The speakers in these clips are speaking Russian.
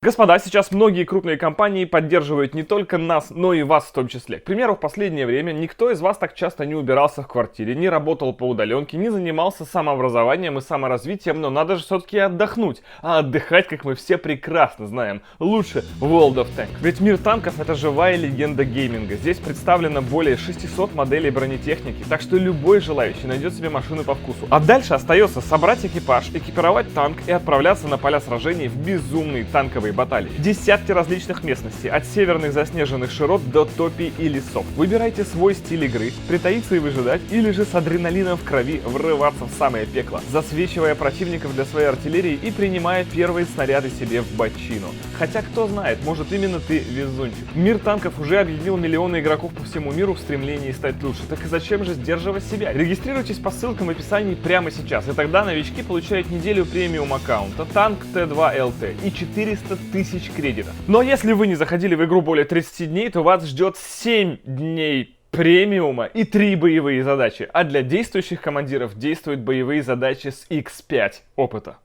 Господа, сейчас многие крупные компании поддерживают не только нас, но и вас в том числе. К примеру, в последнее время никто из вас так часто не убирался в квартире, не работал по удаленке, не занимался самообразованием и саморазвитием, но надо же все-таки отдохнуть. А отдыхать, как мы все прекрасно знаем, лучше World of Tanks. Ведь мир танков — это живая легенда гейминга. Здесь представлено более 600 моделей бронетехники, так что любой желающий найдет себе машину по вкусу. А дальше остается собрать экипаж, экипировать танк и отправляться на поля сражений в безумные танковые баталии. Десятки различных местностей, от северных заснеженных широт до топий и лесов. Выбирайте свой стиль игры, притаиться и выжидать, или же с адреналином в крови врываться в самое пекло, засвечивая противников для своей артиллерии и принимая первые снаряды себе в бочину. Хотя кто знает, может именно ты везунчик. Мир танков уже объединил миллионы игроков по всему миру в стремлении стать лучше. Так и зачем же сдерживать себя? Регистрируйтесь по ссылкам в описании прямо сейчас, и тогда новички получают неделю премиум аккаунта, танк Т2 ЛТ и 400 тысяч кредитов. Но если вы не заходили в игру более 30 дней, то вас ждет 7 дней премиума и 3 боевые задачи. А для действующих командиров действуют боевые задачи с X5 опыта.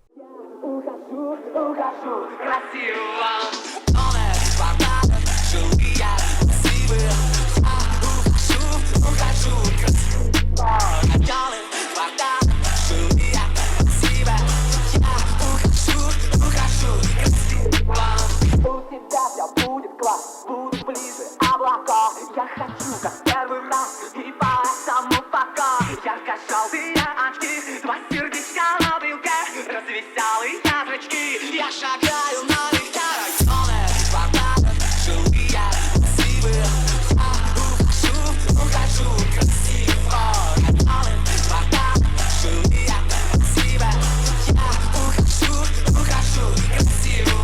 Я хочу, как первый раз, и поэтому пока ярко-желтые очки, два сердечка на брелке, развеселые зрачки. Я шагаю на районы квартала, жилые массивы. Ухожу красиво. Районы квартала, жилые массивы. Я ухожу красиво.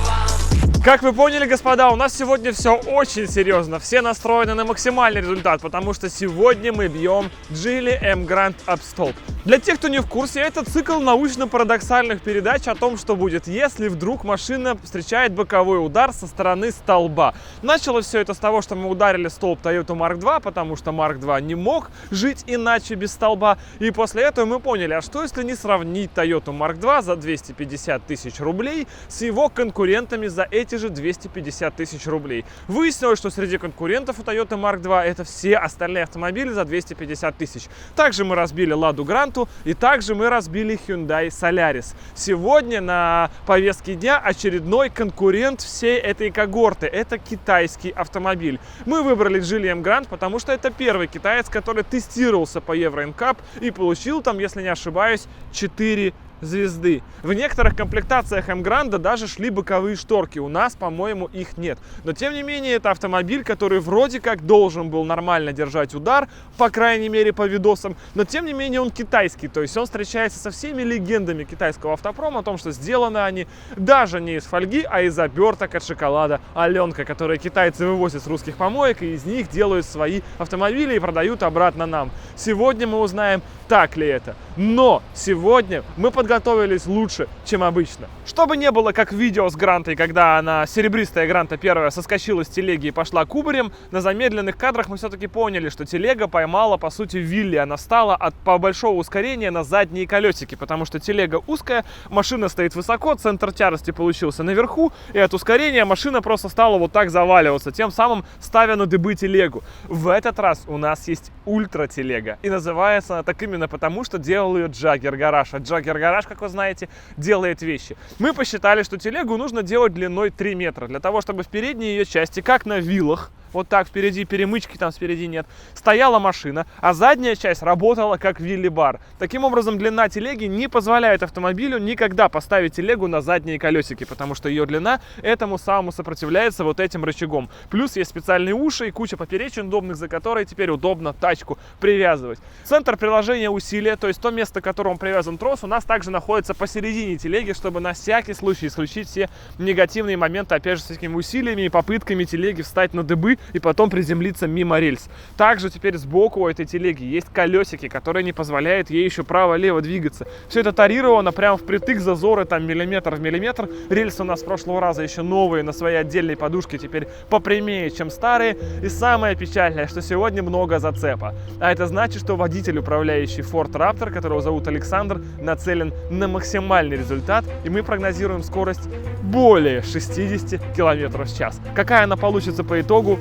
Как вы поняли, господа, у нас сегодня все очень серьезно. Все настроены на максимальный результат, потому что сегодня мы бьем Geely M Grand об столб. Для тех, кто не в курсе, это цикл научно-парадоксальных передач о том, что будет, если вдруг машина встречает боковой удар со стороны столба. Началось все это с того, что мы ударили столб Toyota Mark II, потому что Mark II не мог жить иначе без столба. И после этого мы поняли, а что если не сравнить Toyota Mark II за 250 тысяч рублей с его конкурентами за эти же 250 тысяч рублей. Выяснилось, что среди конкурентов у Toyota Mark II это все остальные автомобили за 250 тысяч. Также мы разбили Ладу Гранту и также мы разбили Hyundai Solaris. Сегодня на повестке дня очередной конкурент всей этой когорты. Это китайский автомобиль. Мы выбрали Geely M Grand, потому что это первый китаец, который тестировался по Euro NCAP и получил там, если не ошибаюсь, 4 звезды. В некоторых комплектациях M Grand даже шли боковые шторки. У нас, по-моему, их нет. Но, тем не менее, это автомобиль, который вроде как должен был нормально держать удар, по крайней мере, по видосам. Но, тем не менее, он китайский. То есть он встречается со всеми легендами китайского автопрома о том, что сделаны они даже не из фольги, а из оберток от шоколада Аленка, которые китайцы вывозят с русских помоек и из них делают свои автомобили и продают обратно нам. Сегодня мы узнаем, так ли это. Но сегодня мы подготовились лучше, чем обычно. Чтобы не было как в видео с Грантой, когда она, серебристая Гранта первая, соскочила с телеги и пошла кубарем, на замедленных кадрах мы все-таки поняли, что телега поймала, по сути, вилли. Она встала по большого ускорения на задние колесики, потому что телега узкая, машина стоит высоко, центр тяжести получился наверху, и от ускорения машина просто стала вот так заваливаться, тем самым ставя на дыбы телегу. В этот раз у нас есть ультра-телега, и называется она так именно потому, что делал ее Джаггер Гараж. А Джаггер Гараж, как вы знаете, делает вещи. Мы посчитали, что телегу нужно делать длиной 3 метра, для того, чтобы в передней ее части, как на вилах, вот так впереди, перемычки там спереди нет, стояла машина, а задняя часть работала как вилли-бар. Таким образом, длина телеги не позволяет автомобилю никогда поставить телегу на задние колесики, потому что ее длина этому самому сопротивляется вот этим рычагом. Плюс есть специальные уши и куча поперечин удобных, за которые теперь удобно тачку привязывать. Центр приложения усилия, то есть то место, к которому привязан трос, у нас также находится посередине телеги, чтобы на всякий случай исключить все негативные моменты, опять же, с такими усилиями и попытками телеги встать на дыбы и потом приземлиться мимо рельс. Также теперь сбоку у этой телеги есть колесики, которые не позволяют ей еще право-лево двигаться. Все это тарировано прямо впритык, зазоры там миллиметр в миллиметр. Рельсы у нас с прошлого раза еще новые, на своей отдельной подушке, теперь попрямее, чем старые. И самое печальное, что сегодня много зацепа. А это значит, что водитель, управляющий Ford Raptor, которого зовут Александр, нацелен на максимальный результат, и мы прогнозируем скорость более 60 км в час. Какая она получится по итогу,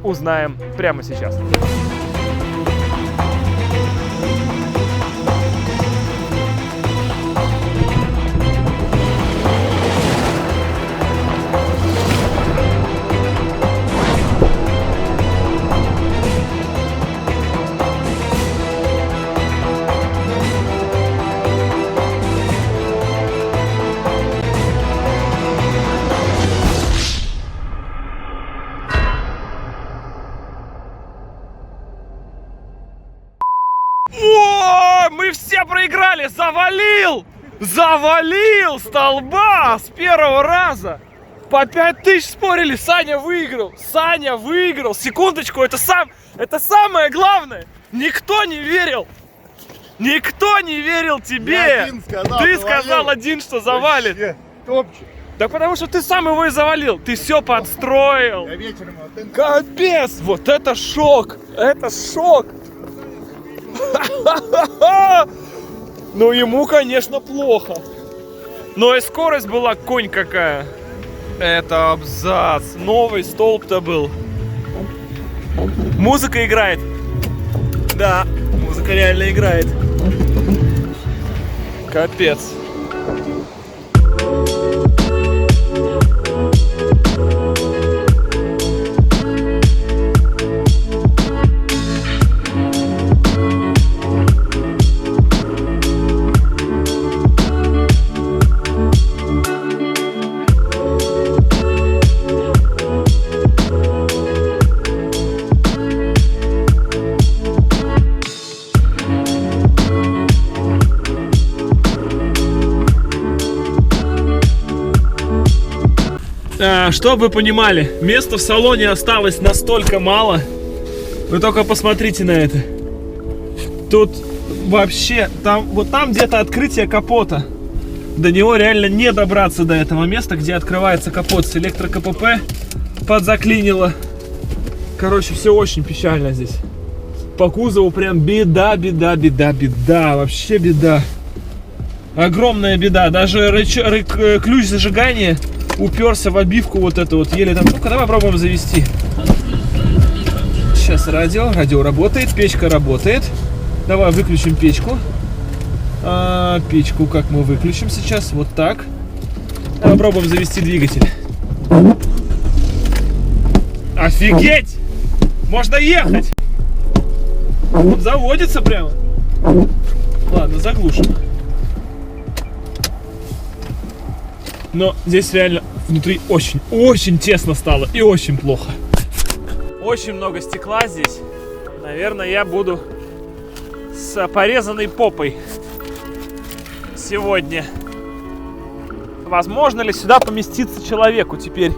узнаем прямо сейчас. О, мы все проиграли! Завалил столба с первого раза! По 5000 спорили, Саня выиграл! Секундочку, это самое главное! Никто не верил тебе! Я один сказал, Ты завалил. сказал один, что завалит! Вообще, топчик. Да потому что ты сам его и завалил! Ты все подстроил! Я вечером вот это... Капец! Вот это шок! Это шок! Ну ему, конечно, плохо. Но и скорость была конь какая. Это абзац. Новый столб-то был. Музыка играет. Да, музыка реально играет. Капец. Чтобы вы понимали, места в салоне осталось настолько мало. Вы только посмотрите на это. Тут вообще, вот там где-то открытие капота. До него реально не добраться, до этого места, где открывается капот с электро-КПП. Подзаклинило. Короче, все очень печально здесь. По кузову прям беда. Вообще беда. Огромная беда. Даже ключ зажигания уперся в обивку вот эту вот, еле там. Ну-ка, давай попробуем завести. Сейчас радио работает, печка работает. Давай выключим печку. Печку как мы выключим сейчас? Вот так. Попробуем завести двигатель. Офигеть! Можно ехать! Он заводится прямо. Ладно, заглушим. Но здесь реально внутри очень тесно стало и очень плохо. Очень много стекла здесь. Наверное, я буду с порезанной попой сегодня. Возможно ли сюда поместиться человеку теперь?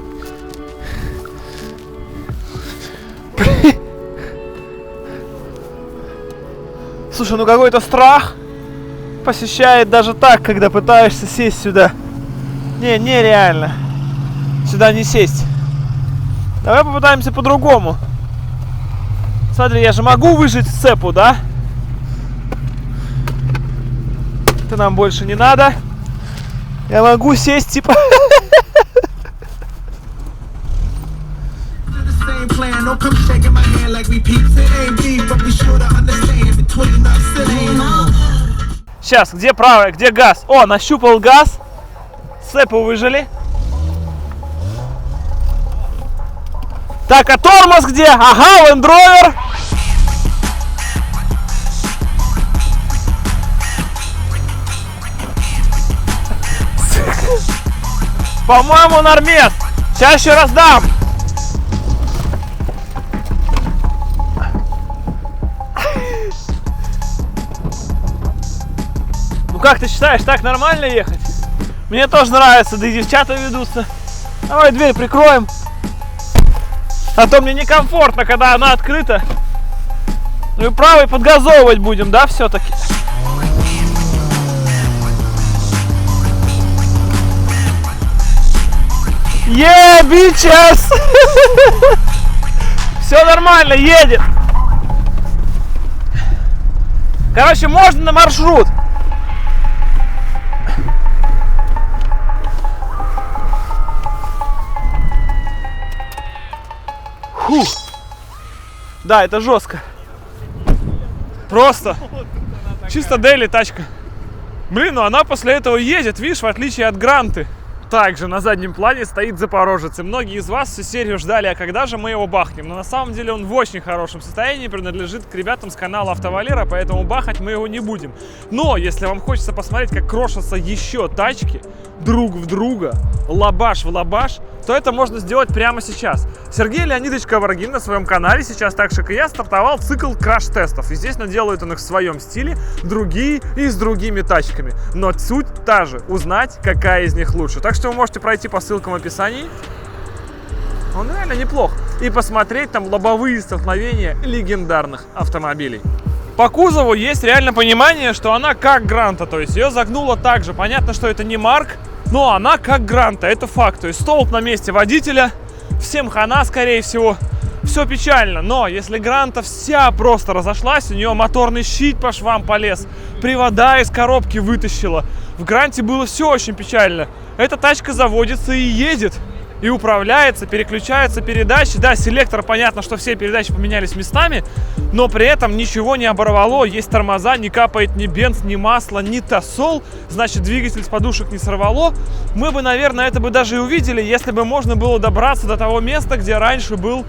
Слушай, ну какой-то страх посещает даже так, когда пытаешься сесть сюда. Нереально. Сюда не сесть. Давай попытаемся по-другому. Смотри, я же могу выжать сцепу, да? Это нам больше не надо. Я могу сесть, типа... Сейчас, где правая, где газ? О, нащупал газ. Сцепу выжали. Так, а тормоз где? Ага, Land Rover. По-моему, нормес. Сейчас еще раз дам. Ну как ты считаешь, так нормально ехать? Мне тоже нравится, да и девчата ведутся. Давай дверь прикроем. А то мне некомфортно, когда она открыта. Ну и правой подгазовывать будем, да, все-таки? Bitches! Все нормально, едет. Короче, можно на маршрут. Фух. Да, это жестко. Просто чисто дейли тачка. Блин, ну она после этого едет, видишь, в отличие от Гранты. Также на заднем плане стоит Запорожец. И многие из вас всю серию ждали, а когда же мы его бахнем? Но на самом деле он в очень хорошем состоянии, принадлежит к ребятам с канала Автовалера, поэтому бахать мы его не будем. Но если вам хочется посмотреть, как крошатся еще тачки друг в друга, лабаш в лабаш, то это можно сделать прямо сейчас. Сергей Леонидович Каваргин на своем канале, сейчас так же, как и я, стартовал цикл краш-тестов. Естественно, делает он их в своем стиле, другие и с другими тачками. Но суть та же, узнать, какая из них лучше. Так что вы можете пройти по ссылкам в описании. Он реально неплох. И посмотреть там лобовые столкновения легендарных автомобилей. По кузову есть реально понимание, что она как Гранта, то есть ее загнуло так же. Понятно, что это не Марк, но она как Гранта, это факт. То есть столб на месте водителя, всем хана, скорее всего. Все печально, но если Гранта вся просто разошлась, у нее моторный щит по швам полез, привода из коробки вытащила. В Гранте было все очень печально. Эта тачка заводится и едет. И управляется, переключаются передачи. Да, селектор, понятно, что все передачи поменялись местами, но при этом ничего не оборвало. Есть тормоза, не капает ни бенз, ни масло, ни тосол. Значит, двигатель с подушек не сорвало. Мы бы, наверное, это бы даже и увидели, если бы можно было добраться до того места, где раньше был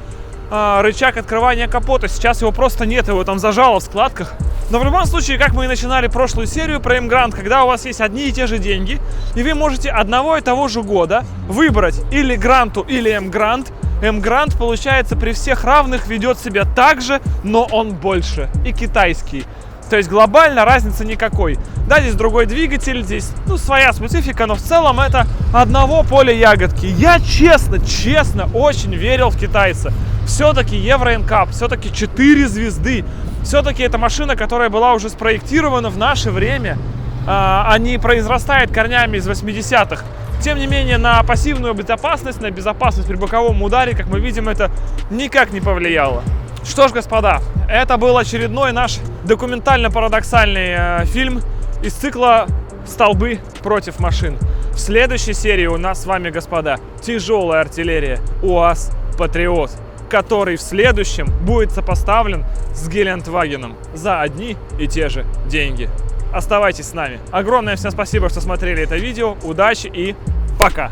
рычаг открывания капота. Сейчас его просто нет, его там зажало в складках. Но в любом случае, как мы и начинали прошлую серию про М-Грант, когда у вас есть одни и те же деньги, и вы можете одного и того же года выбрать или Гранту, или М-Грант. М-Грант, получается, при всех равных ведет себя так же, но он больше и китайский. То есть глобально разницы никакой. Да, здесь другой двигатель, здесь своя специфика, но в целом это одного поля ягодки. Я честно очень верил в китайца. Все-таки Евро НКАП, все-таки 4 звезды. Все-таки это машина, которая была уже спроектирована в наше время, а не произрастает корнями из 80-х. Тем не менее, на пассивную безопасность, на безопасность при боковом ударе, как мы видим, это никак не повлияло. Что ж, господа, это был очередной наш документально-парадоксальный фильм из цикла «Столбы против машин». В следующей серии у нас с вами, господа, тяжелая артиллерия УАЗ Патриот, который в следующем будет сопоставлен с Гелендвагеном за одни и те же деньги. Оставайтесь с нами. Огромное всем спасибо, что смотрели это видео. Удачи и пока!